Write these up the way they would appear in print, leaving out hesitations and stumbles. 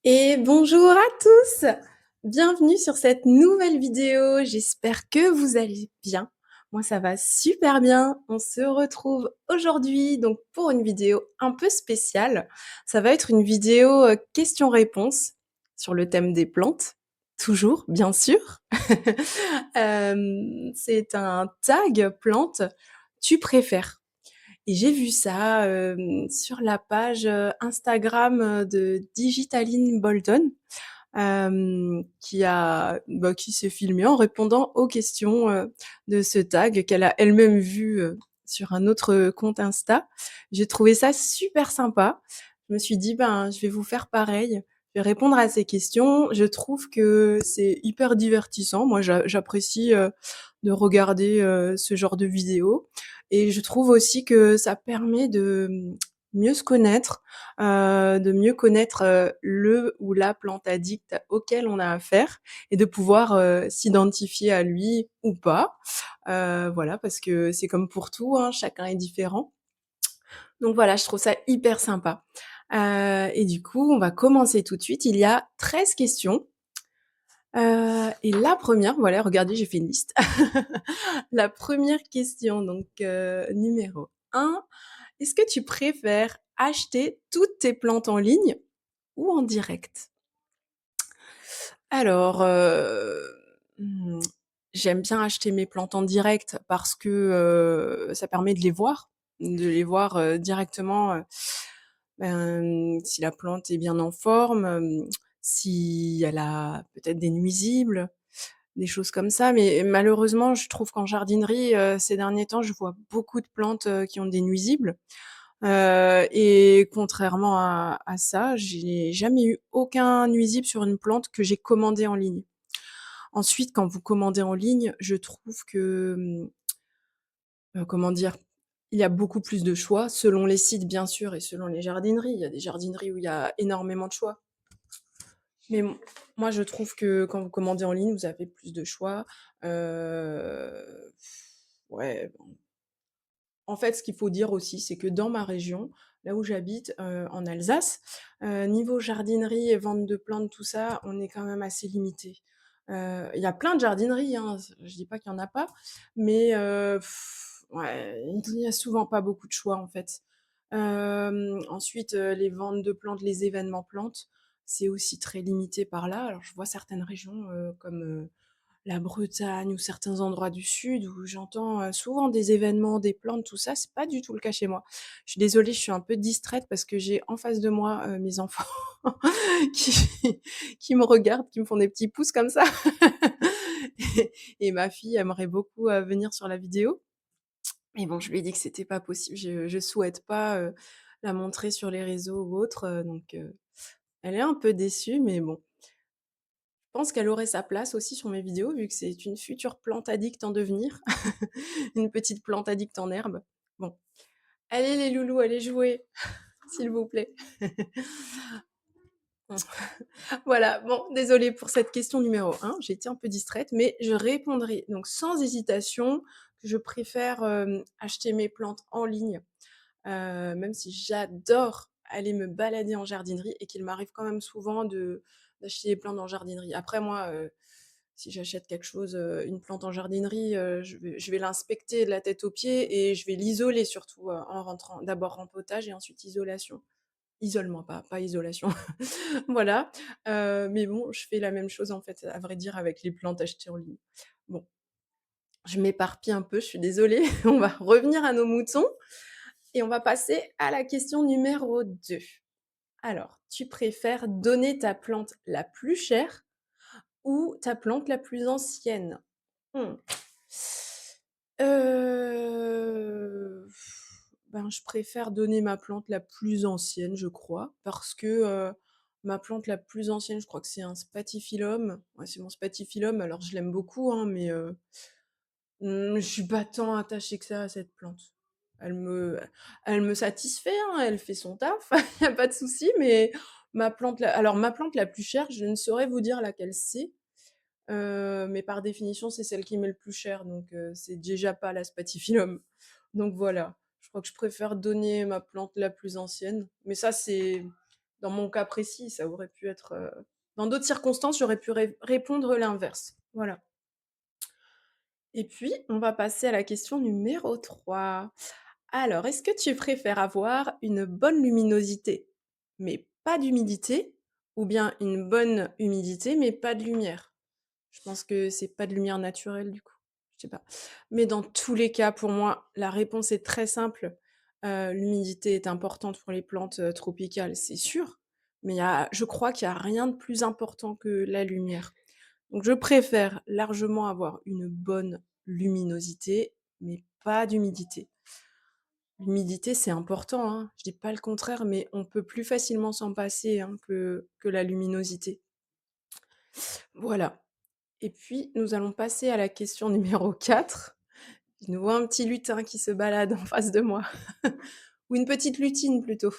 Et bonjour à tous! Bienvenue sur cette nouvelle vidéo, j'espère que vous allez bien. Moi ça va super bien. On se retrouve aujourd'hui donc pour une vidéo un peu spéciale. Ça va être une vidéo, questions-réponses sur le thème des plantes, toujours bien sûr. C'est un tag plante, tu préfères? Et j'ai vu ça, sur la page, Instagram, de Digitaline Bolton, qui s'est filmée en répondant aux questions, de ce tag qu'elle a elle-même vu, sur un autre, compte Insta. J'ai trouvé ça super sympa. Je me suis dit: «Ben, je vais vous faire pareil, je vais répondre à ces questions». Je trouve que c'est hyper divertissant. Moi, j'apprécie, de regarder, ce genre de vidéos et je trouve aussi que ça permet de, mieux se connaître, de mieux connaître, le ou la plante addict auquel on a affaire et de pouvoir, s'identifier à lui ou pas. Voilà, parce que c'est comme pour tout, hein, chacun est différent. Donc voilà, je trouve ça hyper sympa. Et du coup, on va commencer tout de suite. Il y a 13 questions, et la première, voilà, regardez, j'ai fait une liste. La première question, donc numéro 1, est-ce que tu préfères acheter toutes tes plantes en ligne ou en direct? Alors, j'aime bien acheter mes plantes en direct parce que, ça permet de les voir, directement, si la plante est bien en forme, si elle a peut-être des nuisibles, des choses comme ça. Mais malheureusement, je trouve qu'en jardinerie, ces derniers temps, je vois beaucoup de plantes, qui ont des nuisibles. Et contrairement à ça, j'ai jamais eu aucun nuisible sur une plante que j'ai commandée en ligne. Ensuite, quand vous commandez en ligne, je trouve que, comment dire? Il y a beaucoup plus de choix selon les sites bien sûr et selon les jardineries. Il y a des jardineries où il y a énormément de choix. Mais moi je trouve que quand vous commandez en ligne, vous avez plus de choix. Heu, ouais, en fait, ce qu'il faut dire aussi, c'est que dans ma région, là où j'habite, en Alsace, niveau jardinerie et vente de plantes, tout ça, on est quand même assez limité. Il y a plein de jardineries, hein, je dis pas qu'il y en a pas, mais ouais, il y a souvent pas beaucoup de choix, en fait. Ensuite, les ventes de plantes, les événements plantes, c'est aussi très limité par là. Alors je vois certaines régions, comme, la Bretagne ou certains endroits du sud où j'entends, souvent des événements, des plantes, tout ça, c'est pas du tout le cas chez moi. Je suis désolée, je suis un peu distraite parce que j'ai en face de moi, mes enfants qui qui me regardent, qui me font des petits pouces comme ça et ma fille aimerait beaucoup, venir sur la vidéo. Mais bon, je lui ai dit que c'était pas possible, je souhaite pas, la montrer sur les réseaux ou autre, donc elle est un peu déçue, mais bon. Je pense qu'elle aurait sa place aussi sur mes vidéos, vu que c'est une future plante addict en devenir. Une petite plante addict en herbe. Bon. Allez les loulous, allez jouer, s'il vous plaît. Voilà, bon, désolée pour cette question numéro 1, j'ai été un peu distraite, mais je répondrai donc sans hésitation que je préfère, acheter mes plantes en ligne, même si j'adore aller me balader en jardinerie et qu'il m'arrive quand même souvent de d'acheter des plantes en jardinerie. Après moi, si j'achète quelque chose, une plante en jardinerie, je vais l'inspecter de la tête aux pieds et je vais l'isoler surtout, en rentrant. D'abord rempotage et ensuite isolation. Isolement, pas isolation. Voilà, mais bon, je fais la même chose, en fait, à vrai dire, avec les plantes achetées en ligne. Bon, je m'éparpille un peu, je suis désolée. On va revenir à nos moutons et on va passer à la question numéro 2. Alors, tu préfères donner ta plante la plus chère ou ta plante la plus ancienne? Mmh. Heu, ben, je préfère donner ma plante la plus ancienne, je crois, parce que, ma plante la plus ancienne, je crois que c'est un spathiphyllum. Ouais, c'est mon spathiphyllum, alors je l'aime beaucoup, hein, mais, je suis pas tant attachée que ça à cette plante. Elle me elle me satisfait, hein, elle fait son taf, il y a pas de souci, mais ma plante la plus chère, je ne saurais vous dire laquelle c'est. Mais par définition, c'est celle qui m'est le plus chère, donc c'est déjà pas la Spathiphyllum. Donc voilà, je crois que je préfère donner ma plante la plus ancienne, mais ça, c'est dans mon cas précis, ça aurait pu être, dans d'autres circonstances, j'aurais pu répondre l'inverse. Voilà. Et puis, on va passer à la question numéro 3. Alors, est-ce que tu préfères avoir une bonne luminosité, mais pas d'humidité, ou bien une bonne humidité, mais pas de lumière? Je pense que c'est pas de lumière naturelle du coup, je sais pas. Mais dans tous les cas, pour moi, la réponse est très simple. L'humidité est importante pour les plantes, tropicales, c'est sûr, mais je crois qu'il y a rien de plus important que la lumière. Donc je préfère largement avoir une bonne luminosité, mais pas d'humidité. L'humidité, c'est important, hein, je dis pas le contraire, mais on peut plus facilement s'en passer, hein, que la luminosité. Voilà. Et puis, nous allons passer à la question numéro 4. Je nous vois un petit lutin qui se balade en face de moi, ou une petite lutine plutôt.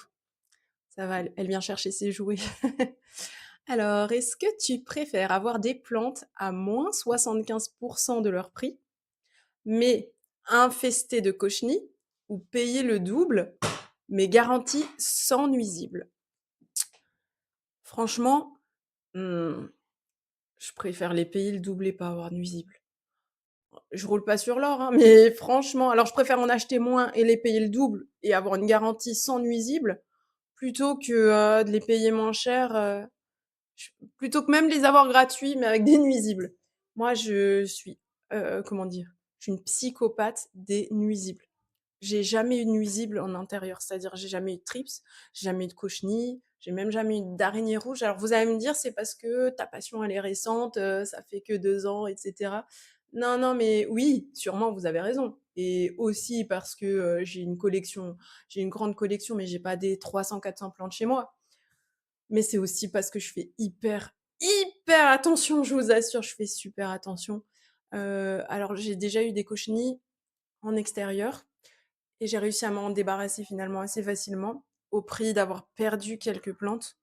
Ça va, elle vient chercher ses jouets. Alors, est-ce que tu préfères avoir des plantes à moins 75% de leur prix, mais infestées de cochenilles, ou payer le double, mais garanties sans nuisibles? Franchement, mmh, je préfère les payer le double et pas avoir de nuisibles. Je roule pas sur l'or, hein, mais franchement, alors je préfère en acheter moins et les payer le double et avoir une garantie sans nuisible, plutôt que, de les payer moins cher, plutôt que même les avoir gratuits, mais avec des nuisibles. Moi, je suis, comment dire? Je suis une psychopathe des nuisibles. J'ai jamais eu de nuisible en intérieur, c'est-à-dire j'ai jamais eu de trips, j'ai jamais eu de cochenilles, j'ai même jamais eu d'araignées rouges. Alors vous allez me dire: «C'est parce que ta passion elle est récente, ça fait que 2 ans et cetera». Non, non, mais oui, sûrement vous avez raison et aussi parce que, j'ai une grande collection, mais j'ai pas des 300-400 plantes chez moi. Mais c'est aussi parce que je fais hyper attention, je vous assure, je fais super attention. Alors j'ai déjà eu des cochenilles en extérieur et j'ai réussi à m'en débarrasser finalement assez facilement, au prix d'avoir perdu quelques plantes.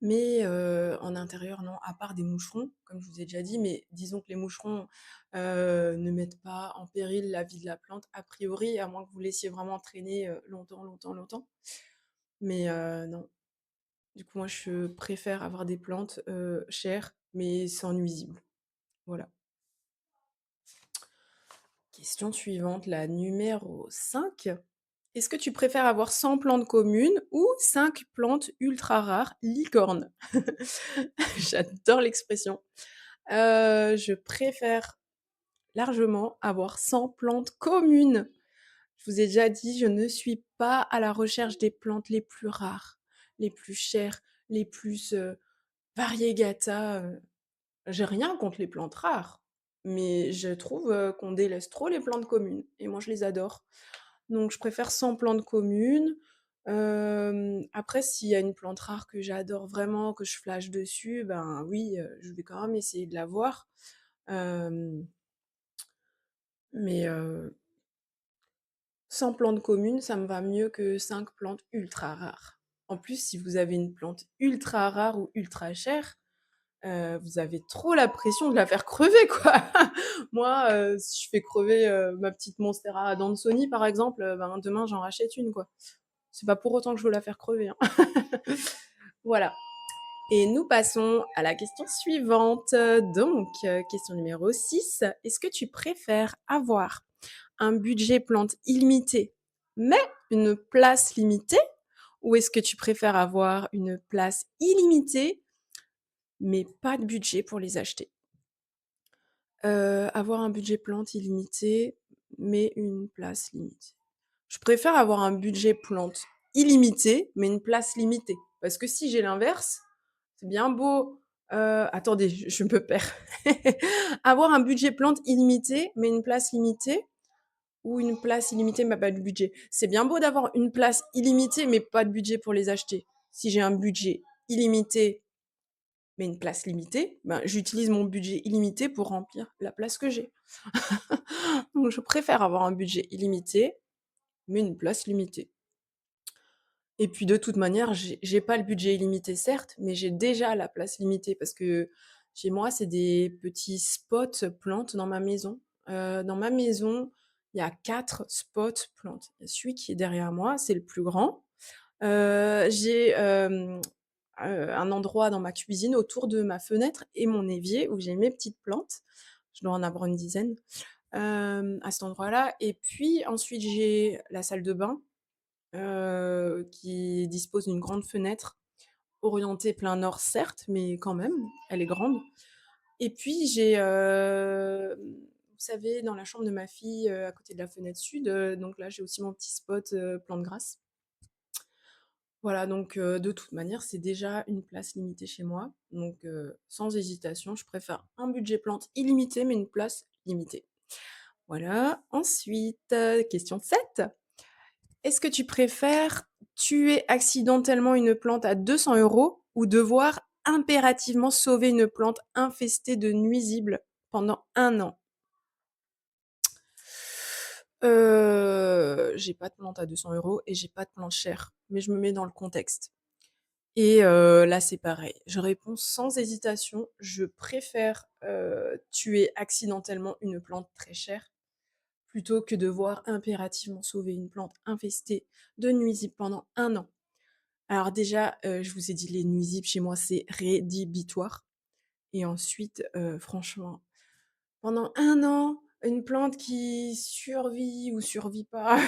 Mais, en intérieur, non, à part des moucherons, comme je vous ai déjà dit, mais disons que les moucherons, ne mettent pas en péril la vie de la plante, a priori, à moins que vous laissiez vraiment traîner, longtemps, longtemps, longtemps. Mais, non. Du coup, moi, je préfère avoir des plantes, chères, mais sans nuisibles. Voilà. Question suivante, la numéro 5. Est-ce que tu préfères avoir 100 plantes communes ou 5 plantes ultra rares, licornes? J'adore l'expression. Je préfère largement avoir 100 plantes communes. Je vous ai déjà dit, je ne suis pas à la recherche des plantes les plus rares, les plus chères, les plus, variegata, j'ai rien contre les plantes rares, mais je trouve, qu'on délaisse trop les plantes communes et moi je les adore. Donc je préfère sans plantes communes. Après s'il y a une plante rare que j'adore vraiment, que je flash dessus, ben oui, je vais quand même essayer de la voir. Hem, mais sans plantes communes, ça me va mieux que 5 plantes ultra rares. En plus, si vous avez une plante ultra rare ou ultra chère, vous avez trop la pression de la faire crever, quoi. Moi, si je fais crever, ma petite monstera Adansonii, par exemple, ben, demain, j'en rachète une, quoi. C'est pas pour autant que je veux la faire crever, hein. Voilà et nous passons à la question suivante. Donc, question numéro 6. Est-ce que tu préfères avoir un budget plante illimité, mais une place limitée? Ou est-ce que tu préfères avoir une place illimitée, mais pas de budget pour les acheter? Avoir un budget plantes illimité, mais une place limitée. Je préfère avoir un budget plantes illimité, mais une place limitée. Parce que si j'ai l'inverse, c'est bien beau, attendez, je me perds. Avoir un budget plantes illimité, mais une place limitée ou une place illimitée, mais pas de budget. C'est bien beau d'avoir une place illimitée, mais pas de budget pour les acheter. Si j'ai un budget illimité mais une place limitée, ben, j'utilise mon budget illimité pour remplir la place que j'ai. Donc je préfère avoir un budget illimité, mais une place limitée. Et puis de toute manière, j'ai pas le budget illimité certes, mais j'ai déjà la place limitée parce que chez moi, c'est des petits spots plantes dans ma maison. Dans ma maison, il y a 4 spots plantes. Il y a celui qui est derrière moi, c'est le plus grand. J'ai, un endroit dans ma cuisine autour de ma fenêtre et mon évier où j'ai mes petites plantes. Je dois en avoir une dizaine, à cet endroit-là et puis ensuite j'ai la salle de bain, qui dispose d'une grande fenêtre orientée plein nord certes, mais quand même, elle est grande et puis j'ai, vous savez dans la chambre de ma fille, à côté de la fenêtre sud, donc là j'ai aussi mon petit spot, plantes grasses. Voilà, donc de toute manière, c'est déjà une place limitée chez moi. Donc sans hésitation, je préfère un budget plantes illimité, mais une place limitée. Voilà. Ensuite, question 7. Est-ce que tu préfères tuer accidentellement une plante à 200 € ou devoir impérativement sauver une plante infestée de nuisibles pendant 1 an? J'ai pas de plante à 200 € et j'ai pas de plante chère, mais je me mets dans le contexte. Et là, c'est pareil. Je réponds sans hésitation, je préfère, tuer accidentellement une plante très chère, plutôt que devoir impérativement sauver une plante infestée de nuisibles pendant 1 an. Alors déjà, je vous ai dit les nuisibles chez moi, c'est rédhibitoire et ensuite, franchement, pendant 1 an, une plante qui survit ou survit pas,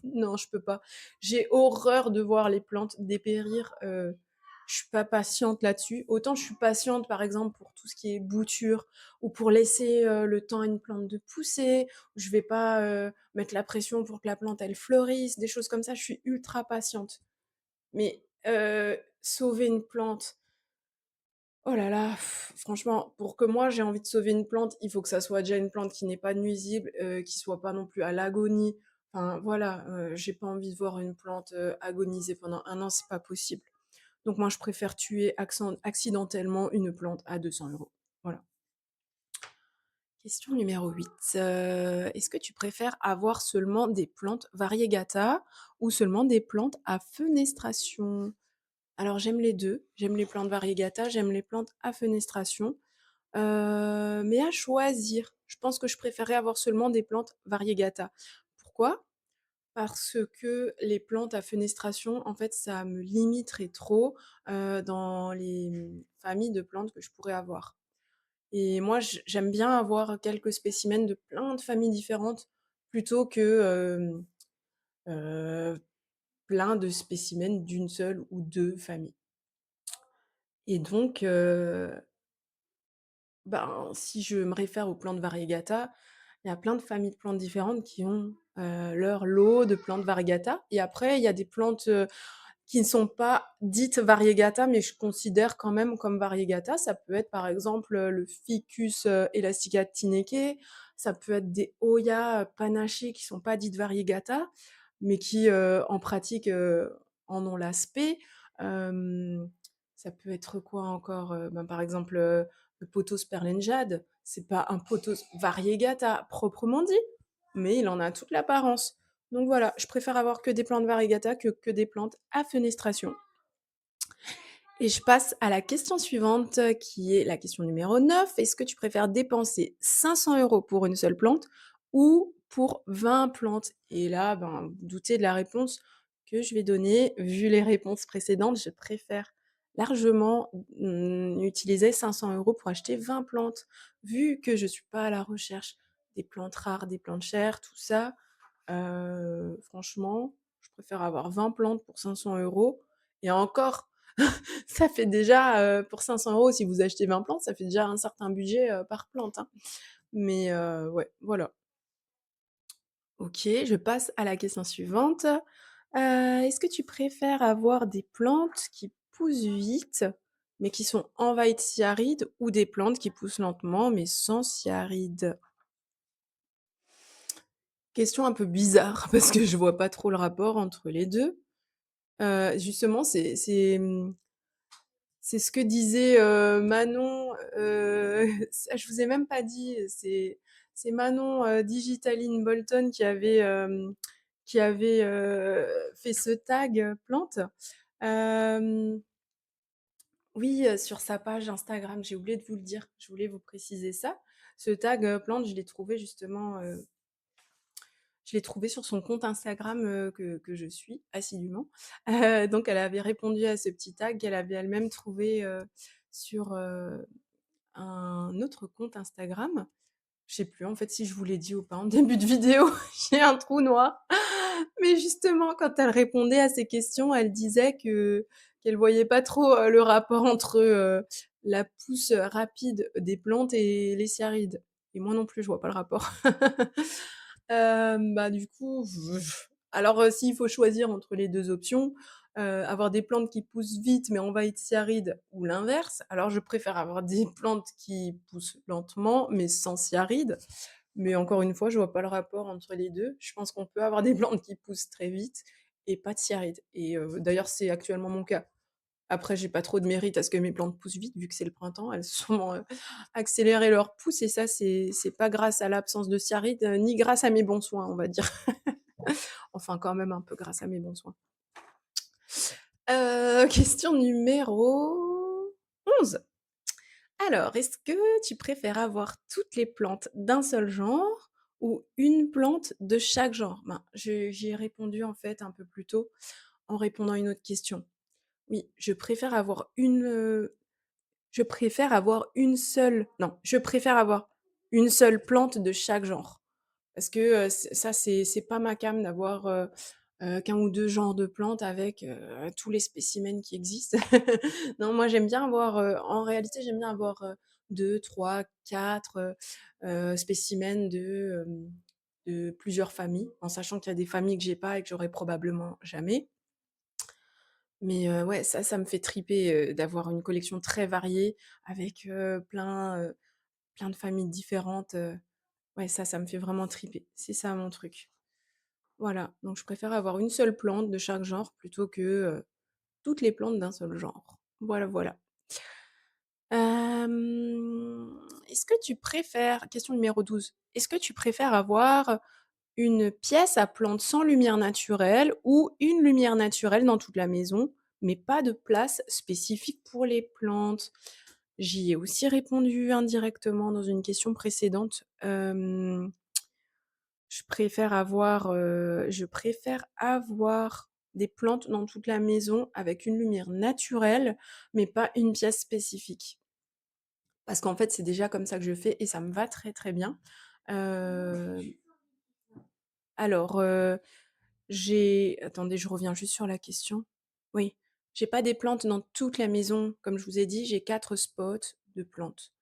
non, je peux pas. J'ai horreur de voir les plantes dépérir, je suis pas patiente là-dessus. Autant je suis patiente, par exemple, pour tout ce qui est bouture ou pour laisser, le temps à une plante de pousser, je vais pas, mettre la pression pour que la plante, elle fleurisse, des choses comme ça, je suis ultra patiente. Mais, sauver une plante, oh là là, franchement, pour que moi j'ai envie de sauver une plante, il faut que ça soit déjà une plante qui n'est pas nuisible, qui soit pas non plus à l'agonie. Enfin voilà, j'ai pas envie de voir une plante, agoniser pendant 1 an, c'est pas possible. Donc moi je préfère tuer accidentellement une plante à 200 €. Voilà. Question numéro 8. Est-ce que tu préfères avoir seulement des plantes variegata ou seulement des plantes à fenestration? Alors j'aime les 2. J'aime les plantes variegata, j'aime les plantes à fenestration. Mais à choisir, je pense que je préférerais avoir seulement des plantes variegata. Pourquoi? Parce que les plantes à fenestration, en fait, ça me limiterait trop, dans les, familles de plantes que je pourrais avoir. Et moi, j'aime bien avoir quelques spécimens de plein de familles différentes plutôt que, heu, plein de spécimens d'une seule ou 2 familles. Et donc ben, si je me réfère aux plantes variegata, il y a plein de familles de plantes différentes qui ont, leur lot de plantes variegata et après il y a des plantes, qui ne sont pas dites variegata, mais je considère quand même comme variegata. Ça peut être par exemple, le Ficus, elastica tineke, ça peut être des Hoya, panachées qui sont pas dites variegata, mais qui, en pratique, en ont l'aspect. Hem, Ça peut être quoi encore? Ben, par exemple, le Pothos perlenjade, c'est pas un Pothos variegata proprement dit, mais il en a toute l'apparence. Donc voilà, je préfère avoir que des plantes variegata que des plantes à fenestration. Et je passe à la question suivante, qui est la question numéro 9. Est-ce que tu préfères dépenser 500 € pour une seule plante ou pour 20 plantes? Et là, ben, vous doutez de la réponse que je vais donner. Vu les réponses précédentes, je préfère largement, utiliser 500 € pour acheter 20 plantes. Vu que je ne suis pas à la recherche des plantes rares, des plantes chères, tout ça, franchement, je préfère avoir 20 plantes pour 500 € et encore, ça fait déjà, pour 500 € si vous achetez 20 plantes, ça fait déjà un certain budget, par plante, hein. Mais ouais, voilà. OK, je passe à la question suivante. Est-ce que tu préfères avoir des plantes qui poussent vite, mais qui sont envahies de cyaride ou des plantes qui poussent lentement, mais sans cyaride? Question un peu bizarre parce que je vois pas trop le rapport entre les 2. Justement, c'est ce que disait, Manon, ça je vous ai même pas dit, c'est Manon, Digitaline Bolton qui avait, fait ce tag, plante. Hem, oui, sur sa page Instagram, j'ai oublié de vous le dire, je voulais vous préciser ça. Ce tag, plante, je l'ai trouvé justement, Je l'ai trouvé sur son compte Instagram, que je suis assidûment. Donc elle avait répondu à ce petit tag qu'elle avait elle-même trouvé, sur, un autre compte Instagram. Je sais plus en fait si je vous l'ai dit ou pas en début de vidéo, j'ai un trou noir. Mais justement, quand elle répondait à ces questions, elle disait qu'elle voyait pas trop, le rapport entre, la pousse, rapide des plantes et les cyarides. Et moi non plus, je vois pas le rapport. Bah, du coup, alors, s'il faut choisir entre les 2 options, avoir des plantes qui poussent vite mais envahies de cyarides ou l'inverse, alors je préfère avoir des plantes qui poussent lentement mais sans cyarides. Mais encore une fois, je vois pas le rapport entre les 2. Je pense qu'on peut avoir des plantes qui poussent très vite et pas de cyarides et d'ailleurs, c'est actuellement mon cas. Après, j'ai pas trop de mérite à ce que mes plantes poussent vite vu que c'est le printemps. Elles ont, accéléré leur pousse et ça, c'est pas grâce à l'absence de cyarides, ni grâce à mes bons soins, on va dire. Enfin, quand même un peu grâce à mes bons soins. Question numéro 11. Alors, est-ce que tu préfères avoir toutes les plantes d'un seul genre ou une plante de chaque genre? Ben, je j'y ai répondu en fait un peu plus tôt en répondant à une autre question. Oui, je préfère avoir une seule non, je préfère avoir une seule plante de chaque genre. Parce que, c'est pas ma came d'avoir, qu'1 ou 2 genres de plantes avec, tous les spécimens qui existent. Non, moi j'aime bien avoir, en réalité, j'aime bien avoir, 2-3-4 spécimens de plusieurs familles, en sachant qu'il y a des familles que j'ai pas et que j'aurai probablement jamais. Mais, ouais, ça me fait triper, d'avoir une collection très variée avec, plein de familles différentes, ouais, ça me fait vraiment triper. C'est ça mon truc. Voilà, donc je préfère avoir une seule plante de chaque genre plutôt que, toutes les plantes d'un seul genre. Voilà, voilà. Est-ce que tu préfères question numéro 12. Est-ce que tu préfères avoir une pièce à plantes sans lumière naturelle ou une lumière naturelle dans toute la maison, mais pas de place spécifique pour les plantes? J'y ai aussi répondu indirectement dans une question précédente. Je préfère avoir des plantes dans toute la maison avec une lumière naturelle, mais pas une pièce spécifique. Parce qu'en fait, c'est déjà comme ça que je fais et ça me va très, très bien. Heu, alors, j'ai attendez, je reviens juste sur la question. Oui, j'ai pas des plantes dans toute la maison, comme je vous ai dit, j'ai 4 spots de plantes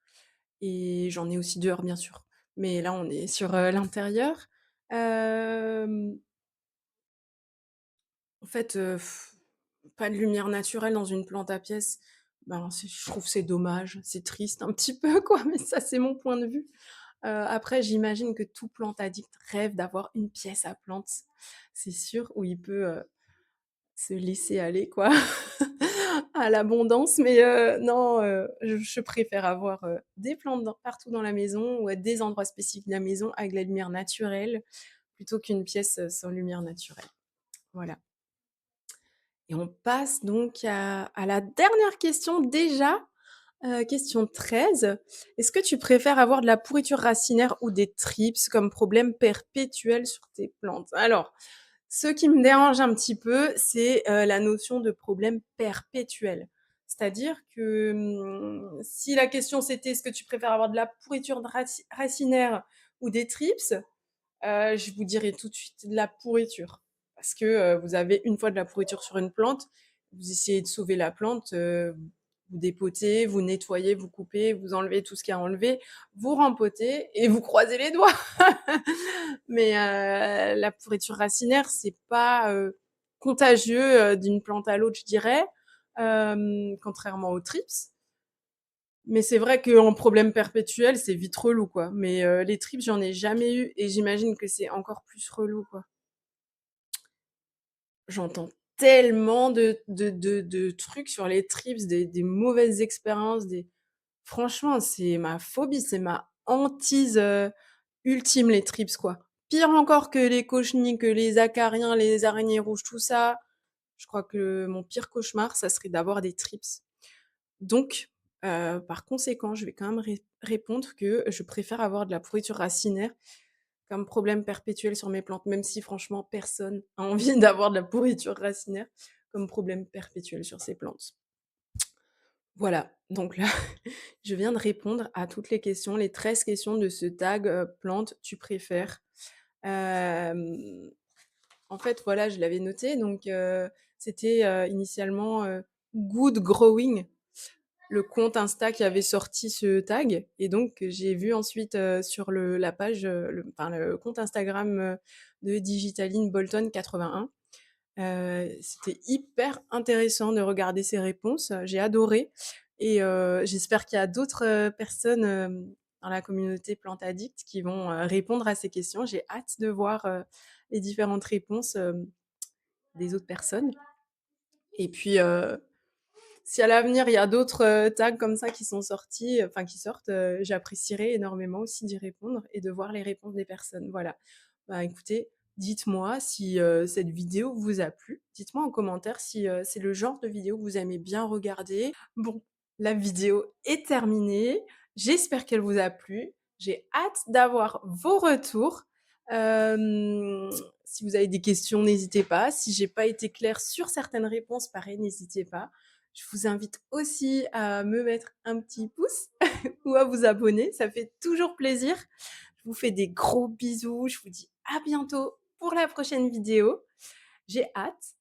et j'en ai aussi dehors, bien sûr. Mais là, on est sur, l'intérieur. Hem En fait, pas de lumière naturelle dans une plante à pièce, ben, c'est je trouve c'est dommage, c'est triste un petit peu quoi, mais ça c'est mon point de vue. Après j'imagine que tout plante addict rêve d'avoir une pièce à plantes, c'est sûr, où il peut, se laisser aller quoi à l'abondance, mais non, je préfère avoir, des plantes partout dans la maison ou à des endroits spécifiques de la maison avec de la lumière naturelle, plutôt qu'une pièce, sans lumière naturelle. Voilà. Et on passe donc à la dernière question déjà, question 13. Est-ce que tu préfères avoir de la pourriture racinaire ou des thrips comme problème perpétuel sur tes plantes? Alors, ce qui me dérange un petit peu, c'est, la notion de problème perpétuel. C'est-à-dire que, si la question c'était: «Est-ce que tu préfères avoir de la pourriture racinaire ou des thrips?» Je vous dirais tout de suite de la pourriture. Parce que, vous avez une fois de la pourriture sur une plante, vous essayez de sauver la plante, vous dépotez, vous nettoyez, vous coupez, vous enlevez tout ce qu'il y a à enlever, vous rempotez et vous croisez les doigts. Mais, la pourriture racinaire, c'est pas, contagieux, d'une plante à l'autre, je dirais, contrairement aux thrips. Mais c'est vrai qu'en problème perpétuel, c'est vite relou, quoi. Mais, les tripes, j'en ai jamais eu et j'imagine que c'est encore plus relou, quoi. J'entends tellement de trucs sur les trips, des mauvaises expériences, des franchement, c'est ma phobie, c'est ma hantise, ultime, les trips, quoi. Pire encore que les cochenilles, que les acariens, les araignées rouges, tout ça. Je crois que mon pire cauchemar, ça serait d'avoir des trips. Donc, par conséquent, je vais quand même répondre que je préfère avoir de la pourriture racinaire comme problème perpétuel sur mes plantes, même si franchement personne a envie d'avoir de la pourriture racinaire comme problème perpétuel sur ses plantes. Voilà, donc là, je viens de répondre à toutes les questions, les 13 questions de ce tag, plantes tu préfères. Hem, En fait, voilà, je l'avais noté donc c'était, initialement, Good Growing, le compte Insta qui avait sorti ce tag et donc j'ai vu ensuite, sur la page, le compte Instagram, de Digitaline Bolton 81. C'était hyper intéressant de regarder ces réponses, j'ai adoré et j'espère qu'il y a d'autres, personnes, dans la communauté Plantes Addict qui vont, répondre à ces questions. J'ai hâte de voir, les différentes réponses, des autres personnes et puis, si à l'avenir, il y a d'autres, tags comme ça qui sont sortis, enfin qui sortent, j'apprécierais énormément aussi d'y répondre et de voir les réponses des personnes. Voilà. Bah, écoutez, dites-moi si, cette vidéo vous a plu. Dites-moi en commentaire si, c'est le genre de vidéo que vous aimez bien regarder. Bon, la vidéo est terminée. J'espère qu'elle vous a plu. J'ai hâte d'avoir vos retours. Hem, Si vous avez des questions, n'hésitez pas. Si j'ai pas été claire sur certaines réponses, pareil, n'hésitez pas. Je vous invite aussi à me mettre un petit pouce ou à vous abonner, ça fait toujours plaisir. Je vous fais des gros bisous, je vous dis à bientôt pour la prochaine vidéo. J'ai hâte